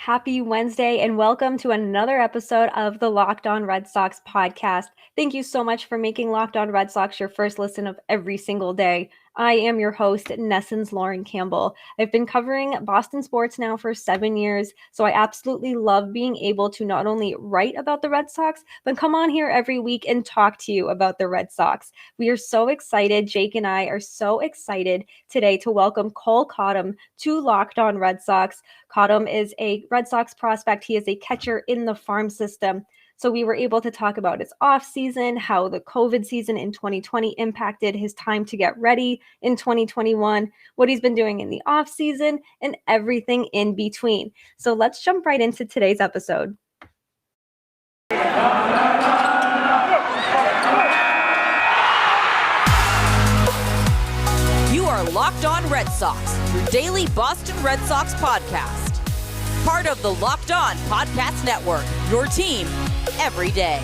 Happy Wednesday and welcome to another episode of the Locked On Red Sox podcast. Thank you so much for making Locked On Red Sox your first listen of every single day. I am your host, NESN's Lauren Campbell. I've been covering Boston sports now for 7 years, so I absolutely love being able to not only write about the Red Sox, but come on here every week and talk to you about the Red Sox. We are so excited. Jake and I are so excited today to welcome Kole Cottam to Locked On Red Sox. Cottam is a Red Sox prospect. He is a catcher in the farm system. So we were able to talk about his offseason, how the COVID season in 2020 impacted his time to get ready in 2021, what he's been doing in the offseason, and everything in between. So let's jump right into today's episode. You are Locked On Red Sox, your daily Boston Red Sox podcast. Part of the Locked On Podcast Network, your team every day.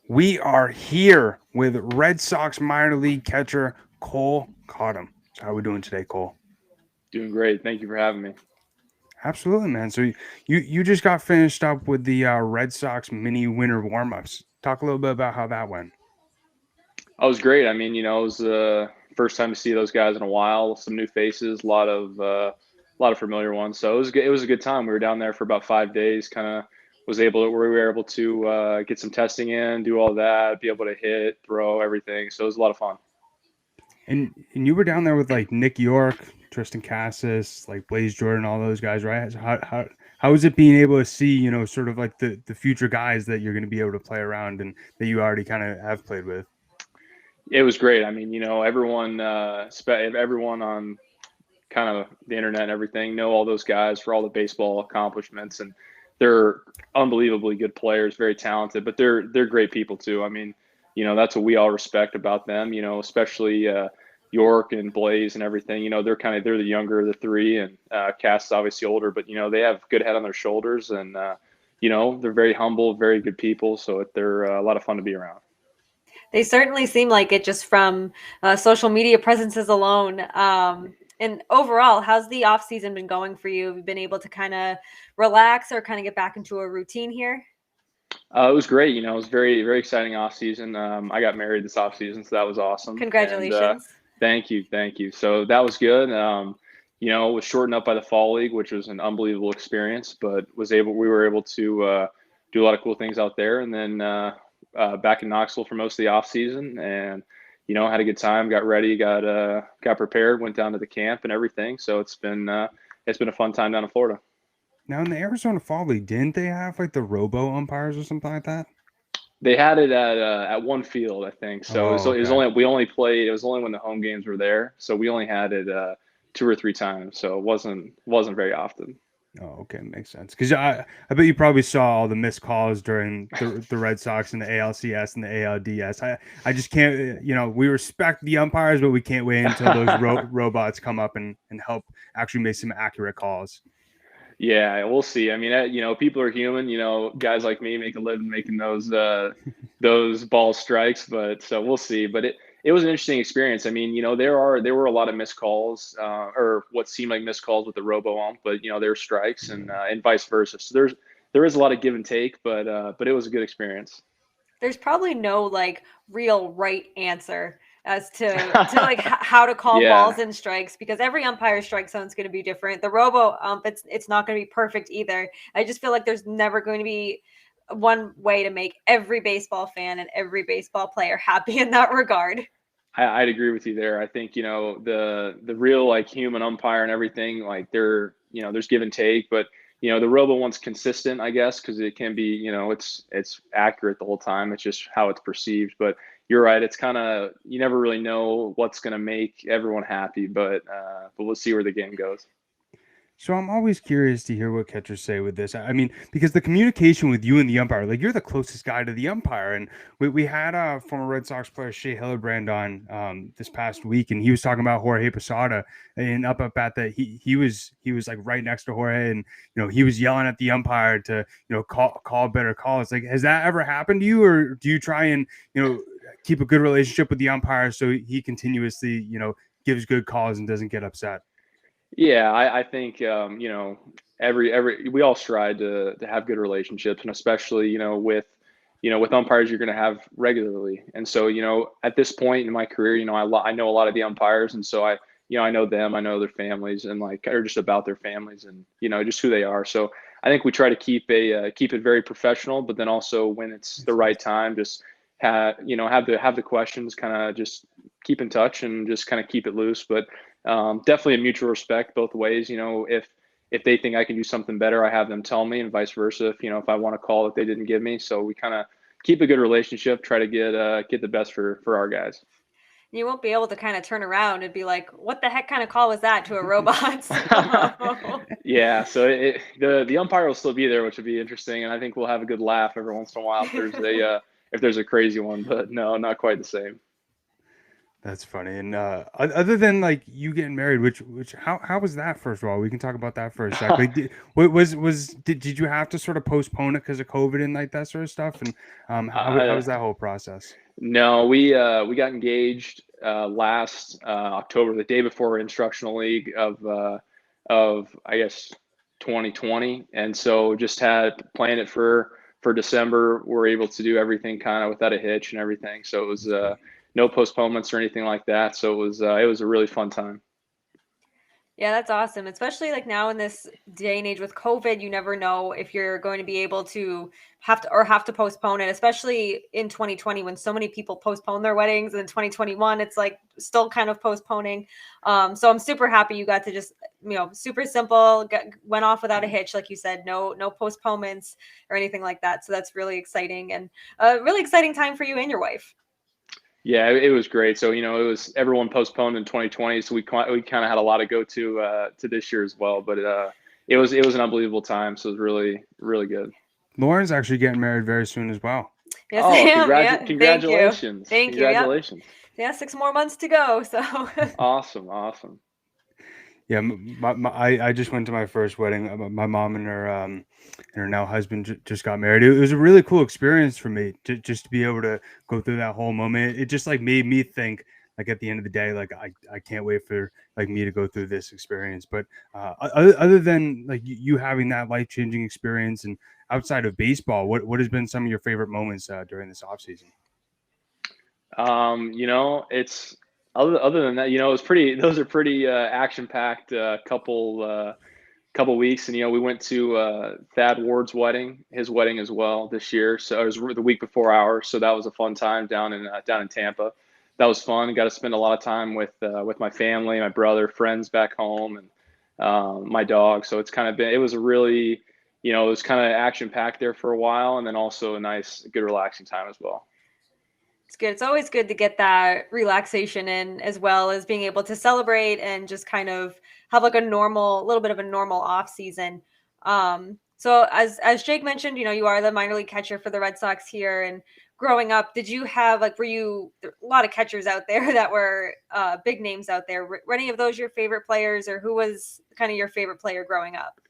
We are here with Red Sox minor league catcher Kole Cottam. How are we doing today, Kole? Doing great. Thank you for having me. Absolutely, man. So you just got finished up with the Red Sox mini winter warm-ups. Talk a little bit about how that went. It was great. I mean, it was the first time to see those guys in a while. Some new faces, a lot of familiar ones. So it was a good time. We were down there for about 5 days. We were able to get some testing in, do all that, be able to hit, throw, everything. So it was a lot of fun. And you were down there with like Nick York, Triston Casas, like Blaze Jordan, all those guys, right? How is it being able to see, sort of like the future guys that you're going to be able to play around and that you already kind of have played with? It was great. I mean, everyone on kind of the internet and everything know all those guys for all the baseball accomplishments, and they're unbelievably good players, very talented, but they're great people too. I mean, that's what we all respect about them, especially York and Blaze and everything. They're the younger of the three, and Cass is obviously older, but they have good head on their shoulders, and they're very humble, very good people, so they're a lot of fun to be around. They certainly seem like it just from social media presences alone. And overall, how's the off season been going for you? Have you been able to kind of relax or kind of get back into a routine here? It was great. It was very, very exciting off season. I got married this off season, so that was awesome. Congratulations. And, thank you. So that was good. It was shortened up by the fall league, which was an unbelievable experience, but we were able to do a lot of cool things out there. And then back in Knoxville for most of the off season, and had a good time, got ready, got prepared, went down to the camp and everything. So it's been a fun time down in Florida. Now in the Arizona Fall League, didn't they have like the robo umpires or something like that? They had it at one field, I think. So it was only when the home games were there. So we only had it 2 or 3 times. So it wasn't very often. Oh, okay, makes sense. Because I bet you probably saw all the missed calls during the Red Sox and the ALCS and the ALDS. I just can't, we respect the umpires, but we can't wait until those robots come up and help actually make some accurate calls. Yeah, we'll see. I mean, people are human. Guys like me make a living making those ball strikes, but so we'll see. But it was an interesting experience. I mean, there were a lot of missed calls, or what seemed like missed calls with the robo ump, but there were strikes and vice versa. So there is a lot of give and take, but it was a good experience. There's probably no like real right answer as to like how to call balls and strikes, because every umpire strike zone is going to be different. The robo ump, it's not going to be perfect either. I just feel like there's never going to be one way to make every baseball fan and every baseball player happy in that regard. I'd agree with you there. I think, the real like human umpire and everything, like there's give and take, but the robo one's consistent, I guess, because it can be, it's accurate the whole time. It's just how it's perceived. But you're right. It's kind of, you never really know what's going to make everyone happy, but we'll see where the game goes. So I'm always curious to hear what catchers say with this. I mean, because the communication with you and the umpire, like you're the closest guy to the umpire. And we had former Red Sox player Shea Hildebrand on this past week, and he was talking about Jorge Posada and up at that he was like right next to Jorge, and he was yelling at the umpire to call better calls. Like, has that ever happened to you, or do you try and keep a good relationship with the umpire so he continuously, gives good calls and doesn't get upset? Yeah, I think we all strive to have good relationships, and especially with umpires you're going to have regularly. And so at this point in my career, I know a lot of the umpires, and so I know them, I know their families, and or just about their families, and just who they are. So I think we try to keep it very professional, but then also when it's the right time, just have the questions, kind of just keep in touch and just kind of keep it loose. But definitely a mutual respect both ways. If they think I can do something better, I have them tell me, and vice versa. If I want a call that they didn't give me, so we kind of keep a good relationship, try to get the best for our guys. You won't be able to kind of turn around and be like, what the heck kind of call was that to a robot? Yeah, so the umpire will still be there, which would be interesting, and I think we'll have a good laugh every once in a while if there's a crazy one, but no, not quite the same. That's funny. And other than like you getting married, which how was that? First of all, we can talk about that for a sec. Like, did you have to sort of postpone it because of COVID and like that sort of stuff? And how was that whole process? No, we got engaged last October, the day before instructional league of I guess 2020, and so just had planned it for December. We're able to do everything kind of without a hitch and everything. So it was no postponements or anything like that. So it was a really fun time. Yeah, that's awesome. Especially like now in this day and age with COVID, you never know if you're going to be able to have to postpone it, especially in 2020 when so many people postpone their weddings, and in 2021, it's like still kind of postponing. So I'm super happy you got to just, super simple, went off without a hitch. Like you said, no postponements or anything like that. So that's really exciting, and a really exciting time for you and your wife. Yeah, it was great. So, it was everyone postponed in 2020. So we kind of had a lot to go to this year as well. But it was an unbelievable time. So it was really, really good. Lauren's actually getting married very soon as well. Yes, I am. Congratulations. Thank you. Congratulations. Yeah, 6 more months to go. So Awesome. Yeah, I just went to my first wedding. My mom and her now husband just got married. It was a really cool experience for me just to be able to go through that whole moment. It just like made me think, like at the end of the day, like I can't wait for like me to go through this experience. But other than like you having that life-changing experience and outside of baseball, what has been some of your favorite moments during this offseason? It's other than that, those are pretty action-packed couple weeks. And, we went to Thad Ward's wedding, his wedding as well this year. So it was the week before ours. So that was a fun time down in Tampa. That was fun. Got to spend a lot of time with my family, my brother, friends back home, and my dog. So it was a really, it was kind of action packed there for a while. And then also a nice, good, relaxing time as well. It's good. It's always good to get that relaxation in, as well as being able to celebrate and just kind of have like a little bit of a normal off season. So as Jake mentioned, you are the minor league catcher for the Red Sox here. And growing up, did you have there a lot of catchers out there that were big names out there? Were any of those your favorite players, or who was kind of your favorite player growing up?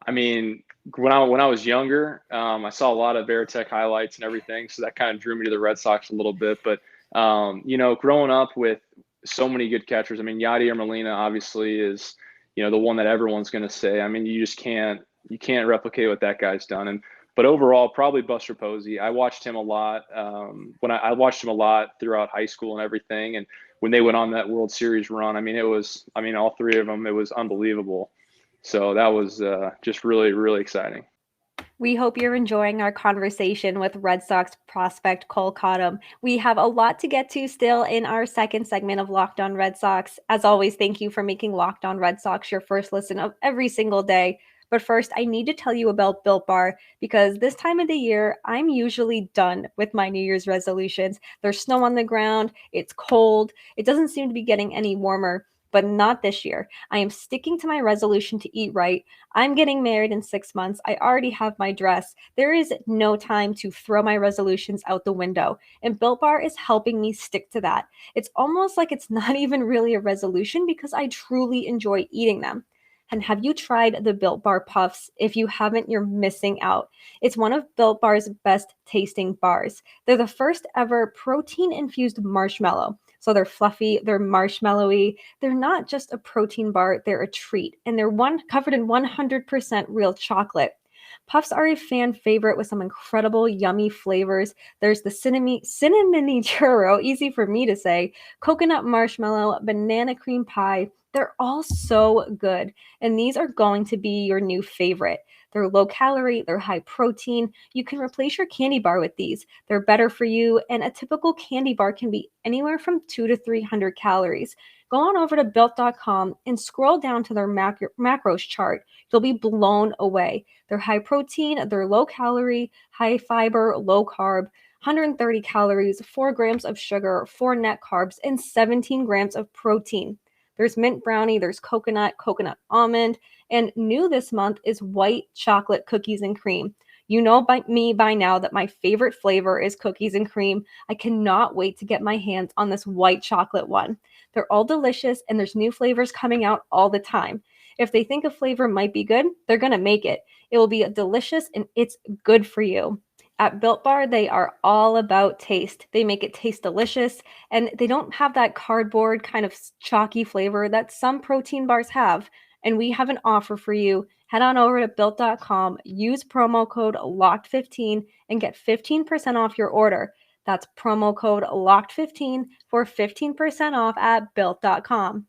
I mean, when I was younger, I saw a lot of Veritek highlights and everything, so that kind of drew me to the Red Sox a little bit. But growing up with so many good catchers, I mean, Yadier Molina obviously is the one that everyone's going to say. I mean, you can't replicate what that guy's done. But overall, probably Buster Posey. I watched him a lot I watched him a lot throughout high school and everything. And when they went on that World Series run, all three of them, it was unbelievable. So that was just really, really exciting. We hope you're enjoying our conversation with Red Sox prospect Kole Cottam. We have a lot to get to still in our second segment of Locked On Red Sox. As always, thank you for making Locked On Red Sox your first listen of every single day. But first, I need to tell you about Built Bar, because this time of the year, I'm usually done with my New Year's resolutions. There's snow on the ground. It's cold. It doesn't seem to be getting any warmer. But not this year. I am sticking to my resolution to eat right. I'm getting married in 6 months. I already have my dress. There is no time to throw my resolutions out the window. And Built Bar is helping me stick to that. It's almost like it's not even really a resolution, because I truly enjoy eating them. And have you tried the Built Bar Puffs? If you haven't, you're missing out. It's one of Built Bar's best tasting bars. They're the first ever protein-infused marshmallow. So they're fluffy, they're marshmallowy. They're not just a protein bar, they're a treat. And they're covered in 100% real chocolate. Puffs are a fan favorite with some incredible yummy flavors. There's the cinnamony churro, easy for me to say, coconut marshmallow, banana cream pie. They're all so good. And these are going to be your new favorite. They're low calorie, they're high protein. You can replace your candy bar with these. They're better for you. And a typical candy bar can be anywhere from 200 to 300 calories. Go on over to built.com and scroll down to their macros chart. You'll be blown away. They're high protein, they're low calorie, high fiber, low carb, 130 calories, 4 grams of sugar, 4 net carbs, and 17 grams of protein. There's mint brownie, there's coconut almond, and new this month is white chocolate cookies and cream. You know by now that my favorite flavor is cookies and cream. I cannot wait to get my hands on this white chocolate one. They're all delicious, and there's new flavors coming out all the time. If they think a flavor might be good, they're going to make it. It will be delicious, and it's good for you. At Built Bar, they are all about taste. They make it taste delicious, and they don't have that cardboard kind of chalky flavor that some protein bars have. And we have an offer for you. Head on over to built.com, use promo code LOCKED15 and get 15% off your order. That's promo code LOCKED15 for 15% off at built.com.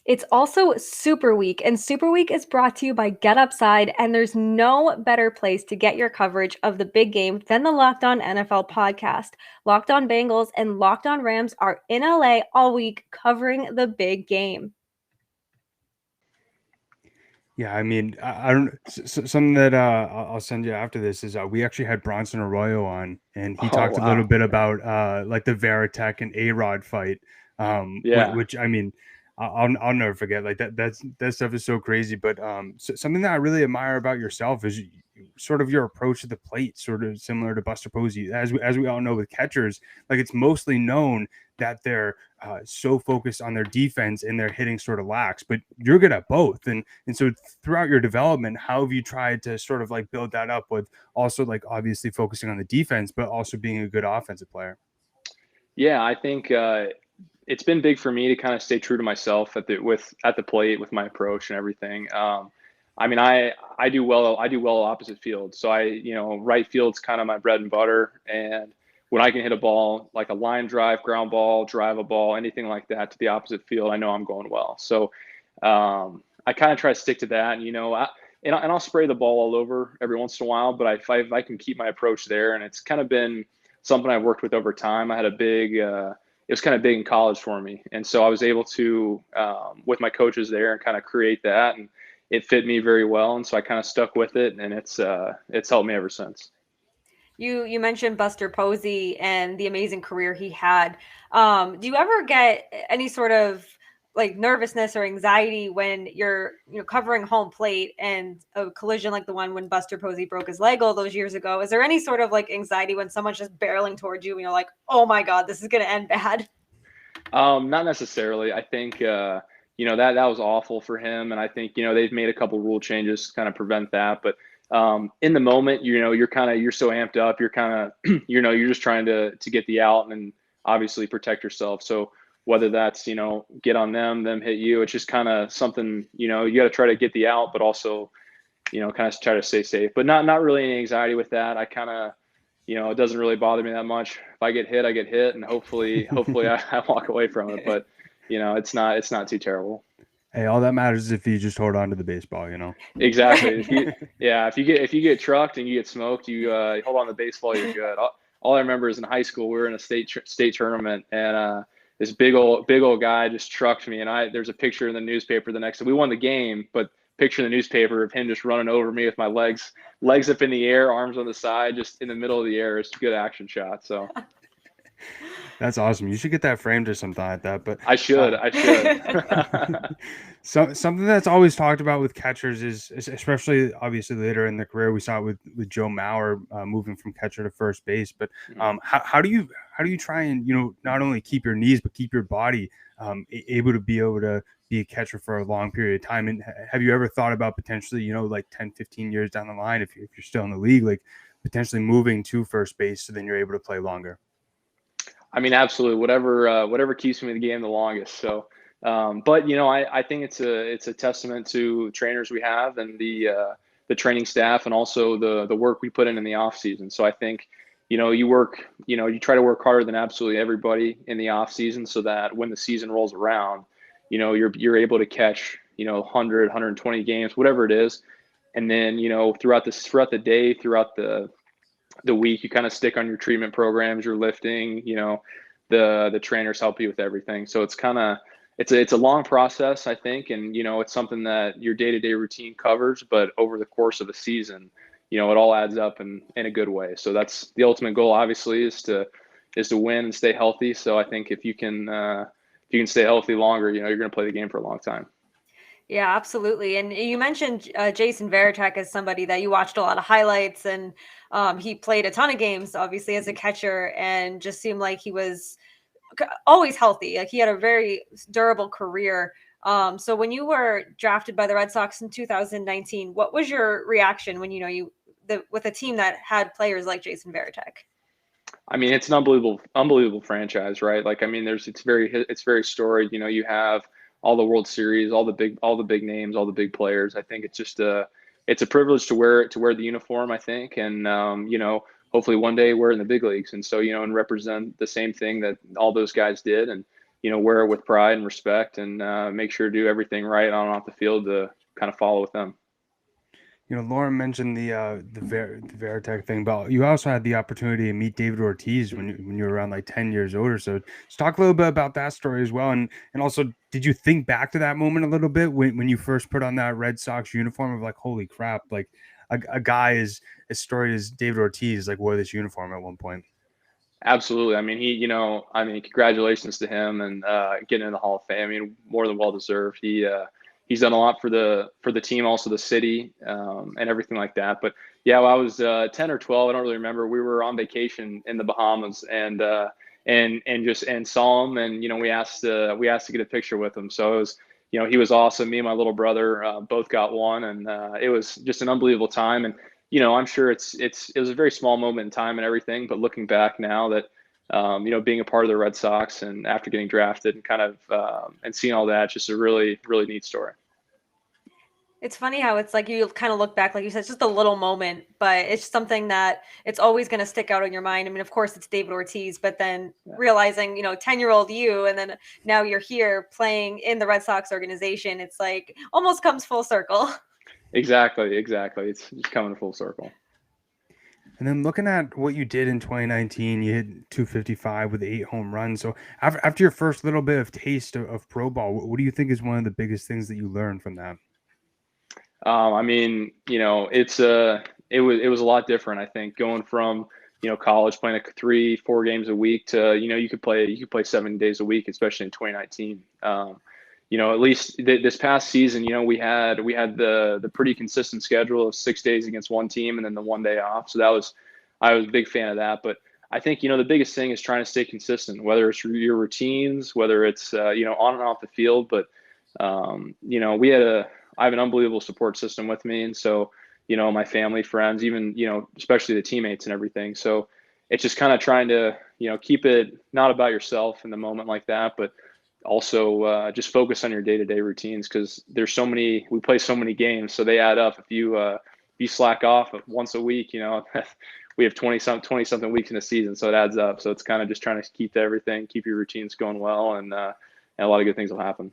It's also Super Week, and Super Week is brought to you by Get Upside, and there's no better place to get your coverage of the big game than the Locked On NFL podcast. Locked On Bengals and Locked On Rams are in LA all week covering the big game. Yeah, I mean, I don't. Something that I'll send you after this is we actually had Bronson Arroyo on, and he talked a little bit about like the Veritek and A-Rod fight. Which I mean, I'll never forget. Like that stuff is so crazy. But something that I really admire about yourself is sort of your approach to the plate, sort of similar to Buster Posey. As we all know with catchers, like it's mostly known that they're so focused on their defense and their hitting sort of lacks, but you're good at both. And so throughout your development, how have you tried to sort of like build that up with also like obviously focusing on the defense, but also being a good offensive player? Yeah, I think it's been big for me to kind of stay true to myself at the plate with my approach and everything. I mean, I do well opposite field. So right field's kind of my bread and butter. And when I can hit a ball, like a line drive, ground ball, drive a ball, anything like that to the opposite field, I know I'm going well. So I kind of try to stick to that. And I'll spray the ball all over every once in a while, but if I can keep my approach there, and it's kind of been something I've worked with over time. I had it was kind of big in college for me. And so I was able to, with my coaches there, and kind of create that, and it fit me very well. And so I kind of stuck with it, and it's helped me ever since. You mentioned Buster Posey and the amazing career he had. Do you ever get any sort of like nervousness or anxiety when you're covering home plate and a collision like the one when Buster Posey broke his leg all those years ago? Is there any sort of like anxiety when someone's just barreling towards you and you're like, oh my God, this is going to end bad? Not necessarily. I think that was awful for him, and I think they've made a couple rule changes to kind of prevent that, but in the moment, you're so amped up, you're kind of, you're just trying to get the out and obviously protect yourself. So whether that's, get on them hit you, it's just kind of something, you got to try to get the out, but also, kind of try to stay safe, but not really any anxiety with that. I kind of, it doesn't really bother me that much. If I get hit, I get hit, and hopefully I walk away from it, but it's not too terrible. Hey, all that matters is if you just hold on to the baseball, Exactly. If you get trucked and you get smoked, you hold on to the baseball, you're good. All I remember is in high school, we were in a state tournament, and this big old guy just trucked me, and there's a picture in the newspaper the next day. We won the game, but picture in the newspaper of him just running over me with my legs up in the air, arms on the side, just in the middle of the air. It's a good action shot. So. That's awesome. You should get that framed or something like that. But I should. so something that's always talked about with catchers is especially obviously later in their career. We saw it with Joe Mauer moving from catcher to first base. But how do you try and not only keep your knees but keep your body able to be a catcher for a long period of time? And have you ever thought about potentially like 10, 15 years down the line, if you're still in the league, like potentially moving to first base so then you're able to play longer? I mean, absolutely. Whatever keeps me in the game the longest. So, but I think it's a testament to trainers we have and the training staff, and also the work we put in the off season. So I think, you try to work harder than absolutely everybody in the off season, so that when the season rolls around, you're able to catch 100, 120 games, whatever it is, and then throughout the day, throughout the week, you kind of stick on your treatment programs, your lifting, the trainers help you with everything. So it's a long process, I think. And, it's something that your day-to-day routine covers, but over the course of a season, it all adds up in a good way. So that's the ultimate goal, obviously, is to win and stay healthy. So I think if you can stay healthy longer, you're going to play the game for a long time. Yeah, absolutely. And you mentioned Jason Varitek as somebody that you watched a lot of highlights, and he played a ton of games, obviously, as a catcher, and just seemed like he was always healthy. Like, he had a very durable career. So when you were drafted by the Red Sox in 2019, what was your reaction when with a team that had players like Jason Varitek? I mean, it's an unbelievable franchise, right? Like, I mean, it's very storied. You have all the World Series, all the big names, all the big players. I think it's just it's a privilege to wear the uniform, I think. And, hopefully one day we're in the big leagues. And so, and represent the same thing that all those guys did, and, wear it with pride and respect, and make sure to do everything right on and off the field to kind of follow with them. Lauren mentioned the Varitek thing, but you also had the opportunity to meet David Ortiz when you were around like 10 years older. So just talk a little bit about that story as well. And also, did you think back to that moment a little bit when you first put on that Red Sox uniform of like, holy crap, like a guy as storied as David Ortiz like wore this uniform at one point? Absolutely. I mean, congratulations to him and getting in the Hall of Fame. I mean, more than well deserved. He's done a lot for the team, also the city, and everything like that. But yeah, when I was 10 or 12, I don't really remember. We were on vacation in the Bahamas, and saw him, and we asked to get a picture with him. So it was, he was awesome. Me and my little brother both got one, and it was just an unbelievable time. And I'm sure it was a very small moment in time and everything. But looking back now, that being a part of the Red Sox and after getting drafted and kind of and seeing all that, just a really, really neat story. It's funny how it's like you kind of look back, like you said, it's just a little moment, but it's something that it's always going to stick out in your mind. I mean, of course, it's David Ortiz, but then realizing, 10-year-old you, and then now you're here playing in the Red Sox organization, it's like almost comes full circle. Exactly. It's just coming full circle. And then looking at what you did in 2019, you hit 255 with 8 home runs. So after your first little bit of taste of pro ball, what do you think is one of the biggest things that you learned from that? I mean, it was a lot different. I think going from college, playing 3-4 games a week to you could play 7 days a week, especially in 2019. At least this past season, we had the pretty consistent schedule of 6 days against one team and then the 1 day off. So I was a big fan of that. But I think, the biggest thing is trying to stay consistent, whether it's your routines, whether it's, on and off the field. But, I have an unbelievable support system with me. And so, my family, friends, even, especially the teammates and everything. So it's just kind of trying to, keep it not about yourself in the moment like that, but also just focus on your day-to-day routines, because we play so many games, so they add up. If you slack off once a week, we have 20 something weeks in a season, so it adds up. So it's kind of just trying to keep your routines going well, and a lot of good things will happen.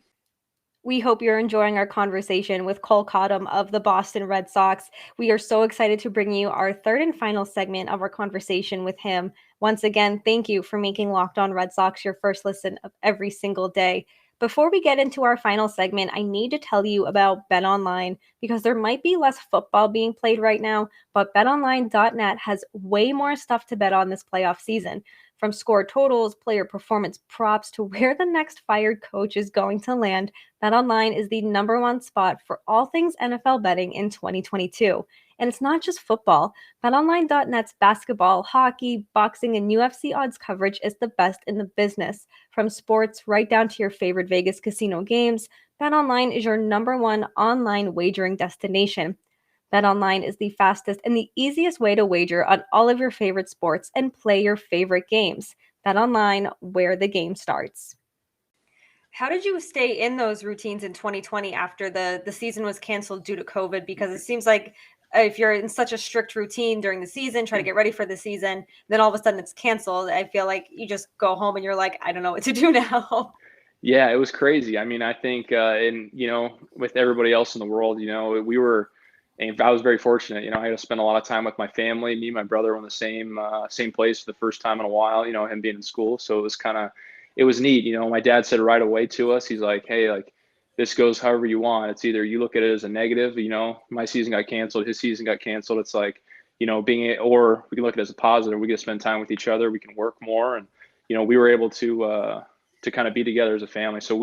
We hope you're enjoying our conversation with Kole Cottam of the Boston Red Sox. We are so excited to bring you our third and final segment of our conversation with him. Once again, thank you for making Locked On Red Sox your first listen of every single day. Before we get into our final segment, I need to tell you about BetOnline, because there might be less football being played right now, but BetOnline.net has way more stuff to bet on this playoff season. From score totals, player performance props, to where the next fired coach is going to land, BetOnline is the #1 spot for all things NFL betting in 2022. And it's not just football. BetOnline.net's basketball, hockey, boxing, and UFC odds coverage is the best in the business. From sports right down to your favorite Vegas casino games, BetOnline is your #1 online wagering destination. BetOnline is the fastest and the easiest way to wager on all of your favorite sports and play your favorite games. BetOnline, where the game starts. How did you stay in those routines in 2020 after the season was canceled due to COVID? Because it seems like if you're in such a strict routine during the season, try to get ready for the season, then all of a sudden it's canceled. I feel like you just go home and you're like, I don't know what to do now. Yeah, it was crazy. I mean, I think, with everybody else in the world, and I was very fortunate. I had to spend a lot of time with my family. Me and my brother were in the same place for the first time in a while. Him being in school, so it was neat. My dad said right away to us, he's like, "Hey, like this goes however you want. It's either you look at it as a negative. My season got canceled, his season got canceled. It's like, or we can look at it as a positive. We get to spend time with each other. We can work more, and we were able to kind of be together as a family. So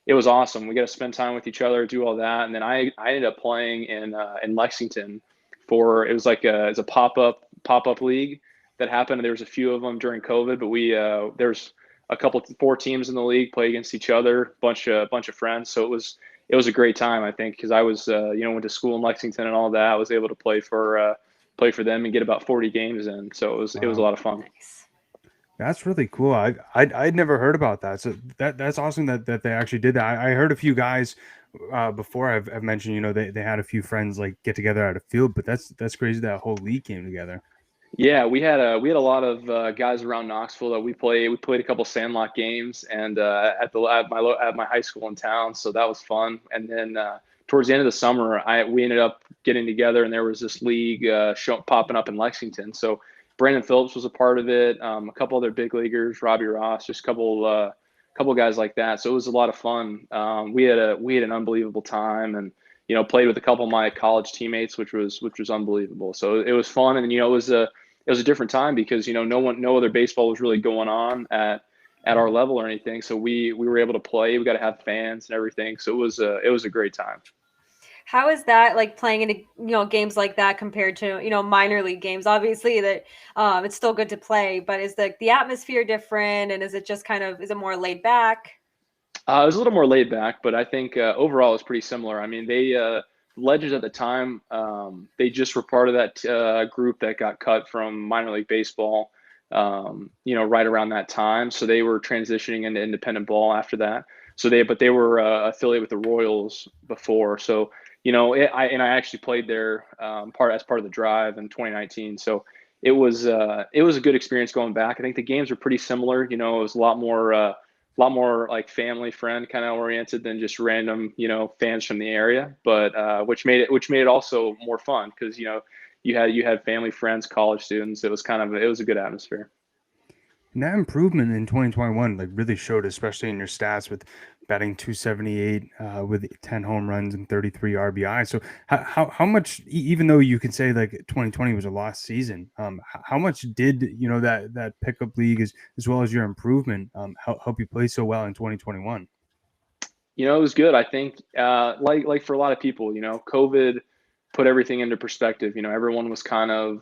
it was awesome. We got to spend time with each other, do all that. And then I ended up playing in Lexington it was like it's a pop-up league that happened. There was a few of them during COVID, but there's four teams in the league, play against each other, bunch of friends. So it was a great time, I think, because I was, went to school in Lexington and all that. I was able to play for them and get about 40 games in. So it was a lot of fun. That's really cool. I'd never heard about that. So that's awesome that they actually did that. I heard a few guys before I've mentioned, they had a few friends like get together at a field, but that's crazy that whole league came together. Yeah, we had a lot of guys around Knoxville that we played a couple Sandlot games and at my high school in town, so that was fun. And then towards the end of the summer, we ended up getting together, and there was this league popping up in Lexington. So Brandon Phillips was a part of it. A couple other big leaguers, Robbie Ross, just a couple guys like that. So it was a lot of fun. We had an unbelievable time, and played with a couple of my college teammates, which was unbelievable. So it was fun, and it was a different time because no other baseball was really going on at our level or anything. So we were able to play. We got to have fans and everything. So it was a great time. How is that like playing in games like that compared to minor league games? Obviously that it's still good to play, but is the atmosphere different, and is it just is it more laid back? It was a little more laid back, but I think overall it's pretty similar. I mean, Legends at the time, they just were part of that group that got cut from minor league baseball, right around that time. So they were transitioning into independent ball after that. So they were affiliated with the Royals before. So I actually played there as part of the drive in 2019. So it was a good experience going back. I think the games were pretty similar. It was a lot more like family friend kind of oriented than just random fans from the area, but which made it also more fun because you had family, friends, college students. It was a good atmosphere. And that improvement in 2021 like really showed, especially in your stats with batting .278 with 10 home runs and 33 RBI. So how much, even though you can say like 2020 was a lost season, how much did that pickup league as well as your improvement help you play so well in 2021? It was good. I think like for a lot of people, COVID put everything into perspective. Everyone was kind of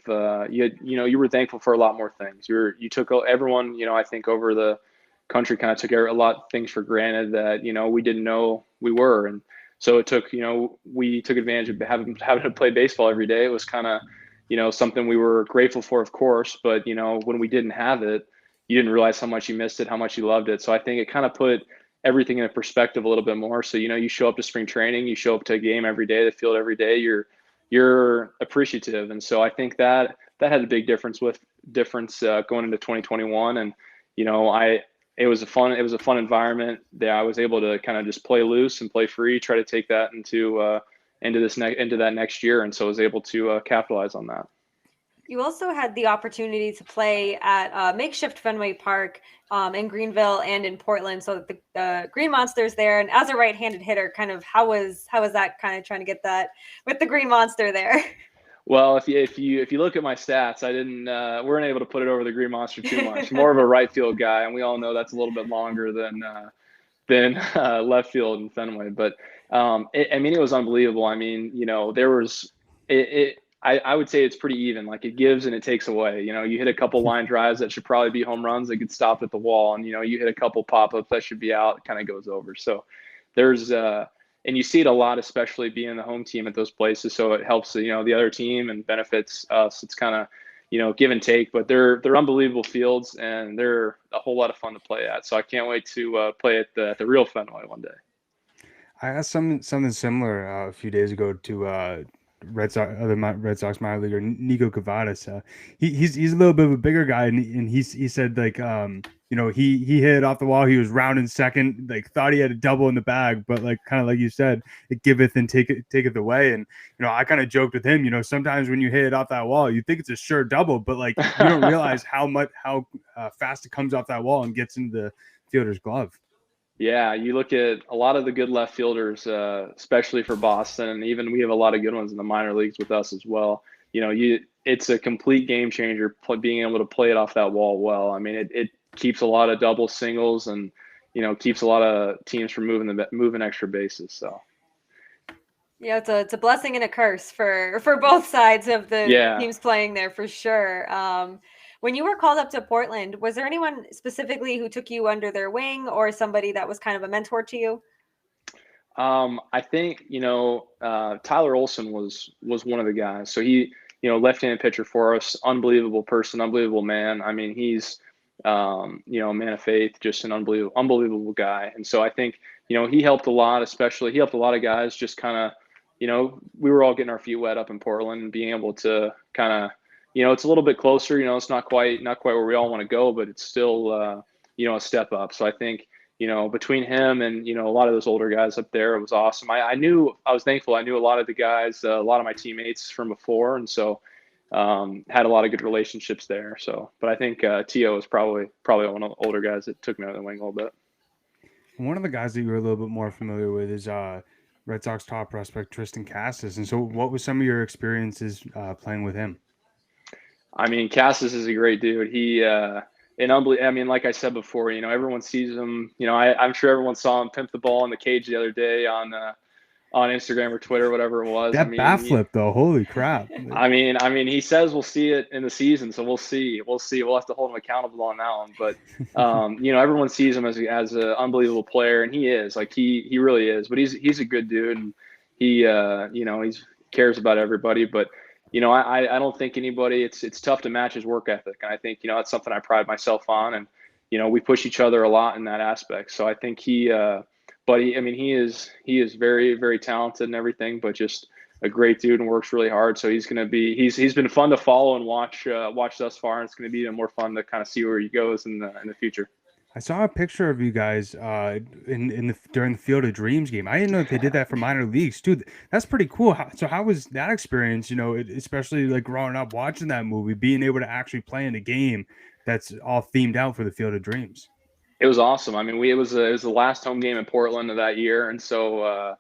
you were thankful for a lot more things. You took everyone, I think over the country kind of took a lot of things for granted that we didn't know we were, and so it took we took advantage of having to play baseball every day. It was kind of something we were grateful for, of course, but when we didn't have it, you didn't realize how much you missed it, how much you loved it. So I think it kind of put everything in perspective a little bit more. So you show up to spring training, you show up to a game every day, the field every day, you're appreciative. And so I think that had a big difference going into 2021. And it was a fun environment that I was able to kind of just play loose and play free, try to take that into that next year. And so I was able to capitalize on that. You also had the opportunity to play at makeshift Fenway Park in Greenville and in Portland. So the Green Monster's there, and as a right-handed hitter, how was that kind of trying to get that with the Green Monster there? Well, if you look at my stats, I didn't weren't able to put it over the Green Monster too much. More of a right field guy, and we all know that's a little bit longer than left field in Fenway. But it was unbelievable. I mean, there was I would say it's pretty even. Like, it gives and it takes away. You hit a couple line drives that should probably be home runs that get stopped at the wall, and you hit a couple pop-ups that should be out. It kind of goes over. So there's and you see it a lot, especially being the home team at those places. So it helps the other team and benefits us. It's kind of give and take, but they're unbelievable fields, and they're a whole lot of fun to play at. So I can't wait to play at the real Fenway one day. I asked something similar a few days ago to Red Sox minor leaguer Nico Cavadas. He's a little bit of a bigger guy, and he said, like, he hit it off the wall. He was rounding second, like, thought he had a double in the bag, but like, kind of like you said, it giveth and taketh away. And I kind of joked with him, sometimes when you hit it off that wall, you think it's a sure double, but like, you don't realize how fast it comes off that wall and gets into the fielder's glove. Yeah, you look at a lot of the good left fielders, especially for Boston, and even we have a lot of good ones in the minor leagues with us as well. It's a complete game changer being able to play it off that wall well. I mean, it keeps a lot of double singles, and keeps a lot of teams from moving extra bases. So yeah, it's a blessing and a curse for both sides of the teams playing there, for sure. When you were called up to Portland, was there anyone specifically who took you under their wing, or somebody that was kind of a mentor to you? I think, Tyler Olson was one of the guys. So he, left-handed pitcher for us, unbelievable person, unbelievable man. I mean, he's, a man of faith, just an unbelievable guy. And so I think, he helped a lot, he helped a lot of guys just kind of, we were all getting our feet wet up in Portland, and being able to kind of, it's a little bit closer, it's not quite where we all want to go, but it's still, a step up. So I think, between him and, a lot of those older guys up there, it was awesome. I was thankful. I knew a lot of the guys, a lot of my teammates from before. And so, had a lot of good relationships there. So, but I think, Tio was probably one of the older guys that took me under the wing a little bit. One of the guys that you were a little bit more familiar with is, Red Sox top prospect, Triston Casas. And so what was some of your experiences, playing with him? I mean, Cassis is a great dude. He, like I said before, everyone sees him. I'm sure everyone saw him pimp the ball in the cage the other day on Instagram or Twitter, whatever it was. That bat flip, though, holy crap! I mean, he says we'll see it in the season, so we'll see. We'll have to hold him accountable on that one. But everyone sees him as an unbelievable player, and he is. Like, he really is. But he's a good dude, and he he cares about everybody. But I don't think anybody, it's tough to match his work ethic. And I think, that's something I pride myself on. And, we push each other a lot in that aspect. So I think he is very, very talented and everything, but just a great dude and works really hard. So he's been fun to follow and watch thus far. And it's going to be even more fun to kind of see where he goes in the future. I saw a picture of you during the Field of Dreams game. I didn't know if they did that for minor leagues, dude. That's pretty cool. How was that experience? Especially like growing up watching that movie, being able to actually play in a game that's all themed out for the Field of Dreams. It was awesome. I mean, it was the last home game in Portland of that year, and so I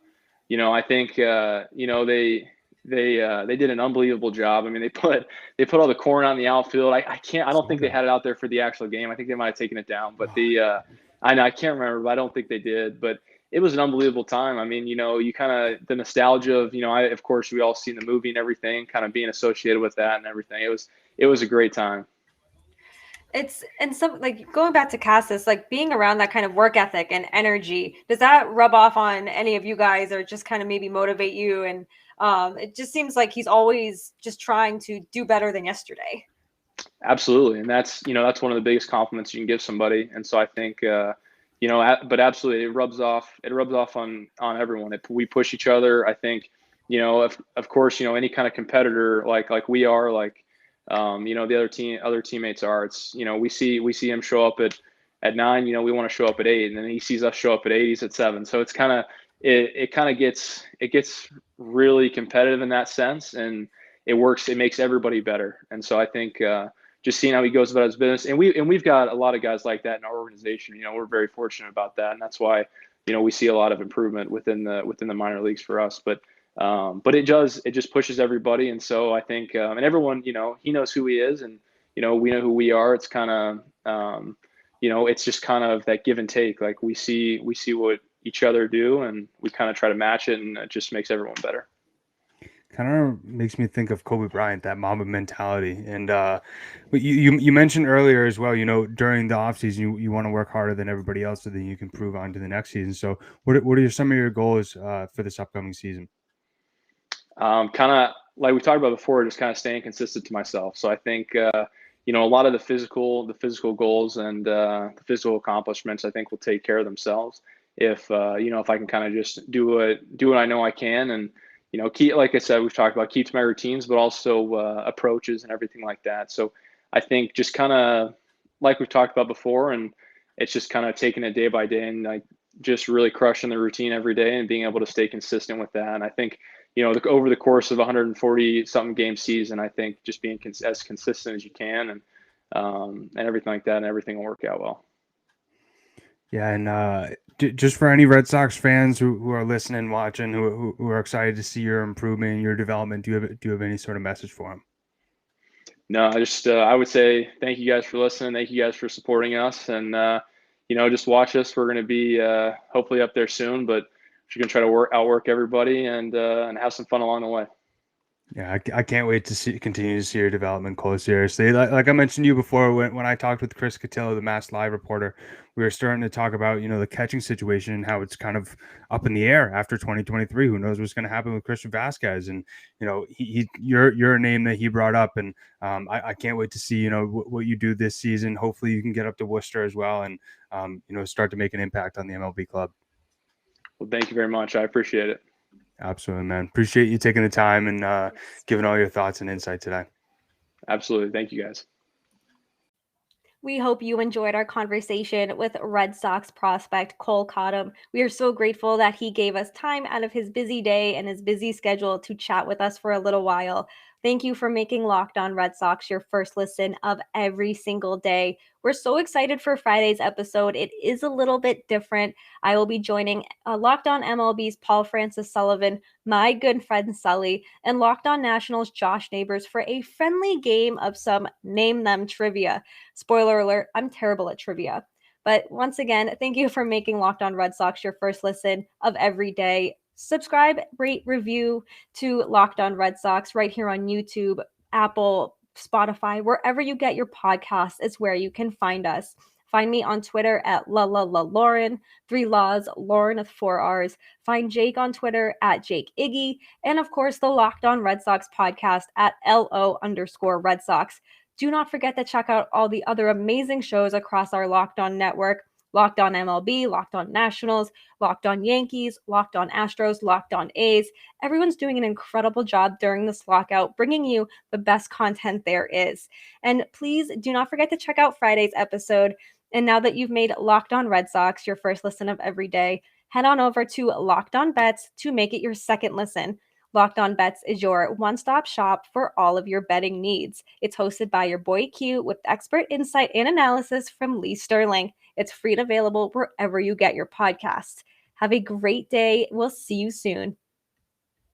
think they did an unbelievable job. I mean, they put all the corn on the outfield. I don't think they had it out there for the actual game. I think they might have taken it down, but I can't remember, but I don't think they did. But it was an unbelievable time. I mean, you kind of, the nostalgia of, of course we all seen the movie and everything, kind of being associated with that and everything. It was a great time. And some, like, going back to Cassis, like, being around that kind of work ethic and energy, does that rub off on any of you guys, or just kind of maybe motivate you? And it just seems like he's always just trying to do better than yesterday. Absolutely. And that's one of the biggest compliments you can give somebody. And so I think, but absolutely it rubs off on everyone. We push each other. I think, of course, any kind of competitor, like we are, like, the other teammates are, it's, we see him show up at 9, we want to show up at 8, and then he sees us show up at 8, he's at 7. So it's kind of, it gets really competitive in that sense, and it makes everybody better. And so I think, just seeing how he goes about his business, and we've got a lot of guys like that in our organization. We're very fortunate about that, and that's why, we see a lot of improvement within the minor leagues for us. But But it just pushes everybody. And so I think, and everyone, he knows who he is, and, we know who we are. It's kind of, it's just kind of that give and take. Like we see what each other do, and we kind of try to match it, and it just makes everyone better. Kind of makes me think of Kobe Bryant, that Mamba mentality. And you mentioned earlier as well, during the offseason, you want to work harder than everybody else so that you can prove on to the next season. So what are some of your goals for this upcoming season? Kind of like we talked about before, just kind of staying consistent to myself. So I think, a lot of the physical goals and the physical accomplishments, I think will take care of themselves. If I can kind of just do what I know I can, and keep, like I said, we've talked about, keep to my routines, but also approaches and everything like that. So I think just kind of like we've talked about before, and it's just kind of taking it day by day, and like just really crushing the routine every day and being able to stay consistent with that. And I think, over the course of 140 something game season, I think just being as consistent as you can, and everything like that, and everything will work out well. Yeah, and just for any Red Sox fans who are listening, watching, who are excited to see your improvement, your development, do you have any sort of message for them? No, I would say thank you guys for listening. Thank you guys for supporting us, and just watch us. We're going to be hopefully up there soon, but we're going to try to outwork everybody and have some fun along the way. Yeah, I can't wait to continue to see your development, Kole. Seriously, like I mentioned to you before, when I talked with Chris Cotillo, the Mass Live reporter, we were starting to talk about the catching situation and how it's kind of up in the air after 2023. Who knows what's going to happen with Christian Vasquez? And you're a name that he brought up, and I can't wait to see what you do this season. Hopefully, you can get up to Worcester as well, and start to make an impact on the MLB club. Well, thank you very much. I appreciate it. Absolutely, man. Appreciate you taking the time and giving all your thoughts and insight today. Absolutely. Thank you, guys. We hope you enjoyed our conversation with Red Sox prospect Kole Cottam. We are so grateful that he gave us time out of his busy day and his busy schedule to chat with us for a little while. Thank you for making Locked On Red Sox your first listen of every single day. We're so excited for Friday's episode. It is a little bit different. I will be joining Locked On MLB's Paul Francis Sullivan, my good friend Sully, and Locked On Nationals' Josh Neighbors for a friendly game of some Name Them trivia. Spoiler alert, I'm terrible at trivia. But once again, thank you for making Locked On Red Sox your first listen of every day. Subscribe, rate, review to Locked On Red Sox right here on YouTube, Apple, Spotify, wherever you get your podcasts is where you can find us. Find me on Twitter at Lauren, 3 Laws, Lauren with 4 R's. Find Jake on Twitter at Jake Iggy. And of course, the Locked On Red Sox podcast at LO_Red Sox. Do not forget to check out all the other amazing shows across our Locked On network. Locked On MLB, Locked On Nationals, Locked On Yankees, Locked On Astros, Locked On A's. Everyone's doing an incredible job during this lockout, bringing you the best content there is. And please do not forget to check out Friday's episode. And now that you've made Locked On Red Sox your first listen of every day, head on over to Locked On Bets to make it your second listen. Locked On Bets is your one-stop shop for all of your betting needs. It's hosted by your boy Q with expert insight and analysis from Lee Sterling. It's free and available wherever you get your podcasts. Have a great day. We'll see you soon.